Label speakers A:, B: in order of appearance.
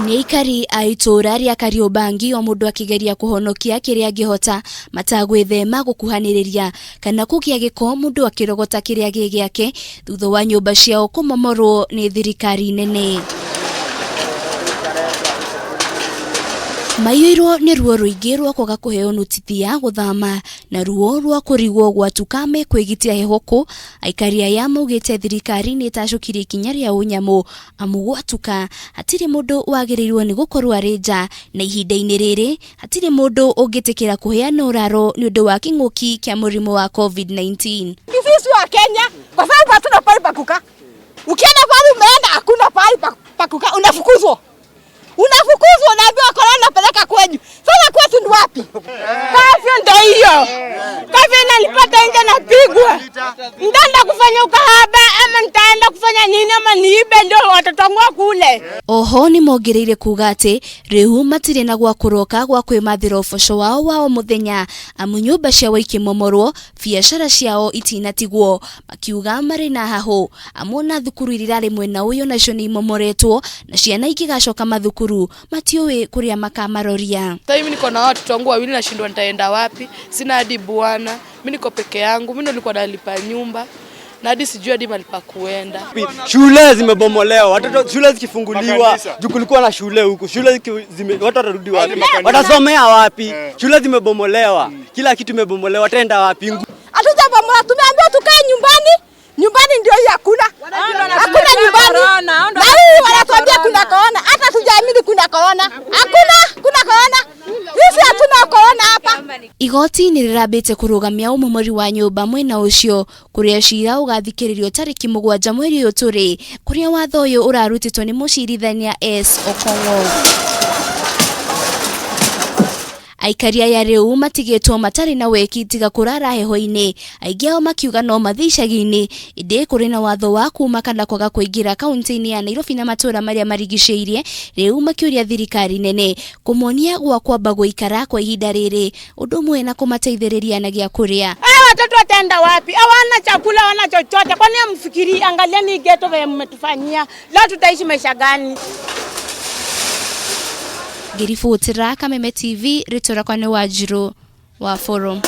A: Ni aikari a itura ria Kariobangi o mundu akigeria kuhonokia kiria angihota matagwithema gukuhaniriria kana kugia giiko mundu akirogota kiria gigiake thutha wa nyumba ciao kumomorwo ni thirikari nene. Maiyirwo ni ruo ruingi rwa kwaga kuheo notisi ya guthama na ruo rwa kurigwo gwatuka me kwigitia hehoku. Aikari aya maugite thirikari ni tacukirie ikinya ria unyamu amu gwatuka hatiri mundu wagirirwo ni gukorwo ari nja na ihinda-ini riri hatiri mundu ungitikira kuheana uraro ni undu wa kinguki kia murimu wa COVID-19.
B: Sisi wa Kenya kwa sababu hatuna pale pa kukaa. Ukienda pale umeenda hakuna pale pa kukaa, unafukuzwa. Unafukuzwa, unaambiwa corona peleka kwenyu. Sasa kwetu ni wapi? Kafyo ndio hiyo. Kafyo inalipata nje na pigwa. Nitaenda kufanya ukahaba ama nitaenda kufanya nini ama niibe ndio watoto wangu kule.
A: Oho ni mogereire kuga ati riu matire na gwa kuroka gwa kwimathira uboco wao wa muthenya amu nyumba ciao ikimomorwo, biacara ciao itinatigwo. Makiuga mari na haho amona thukuru irirari mwena uyu nacio ni imomoretwo na ciana ikigacoka mathukuru matiuwi kuria makamaroria.
C: Sasa mimi niko na watoto wangu wawili nashindwa nitaenda wapi, sina hadi bwana, mimi niko peke yangu, mimi ndo nilikuwa nalipa nyumba na hadi sijui hadi mahali pa kuenda.
D: Shule zimebomolewa, watoto shule zikifunguliwa, juu kulikuwa na shule huko, shule watu watarudi wapi? Watasomea wapi? Shule zimebomolewa, kila kitu imebomolewa, wataenda wapi?
B: Hatujabomoa, tumeambiwa tukae nyumbani. Nyumbani ndio hii hakuna. Hakuna nyumbani. Na hii wanatuambia kuna corona. Hata tujaamini kuna corona. Hakuna, kuna corona. Sisi hatuna corona hapa.
A: Igoti ni rirambite kurugamia umomori wa nyumba mwena ucio kuria cira ugathikiririo tariki 7 mweri uyu turi kuria watho uyu urarutitwo ni mucirithania S Okongo. Aikari aya riu matigitwo matari na weki tiga kurara heho-ini, aingi ao makiuga no mathicagi-ini indi kuri na watho wa kuma kana kwaga kuingira kaunti-ini ya Nairobi na matura maria marigiceirie. Riu makiuria thirikari nene kumonia gwa kwamba guikara kwa ihinda riri undu mwe na kumateithiriria na gia kuria.
B: Watoto wataenda wapi? Hawana chakula, hawana chochote. Kwani mfikiri angalieni geto vile mmetufanyia. Leo tutaishi maisha gani?
A: Girifutira Kameme TV ritora kwa ni Wanjiru wa Forum.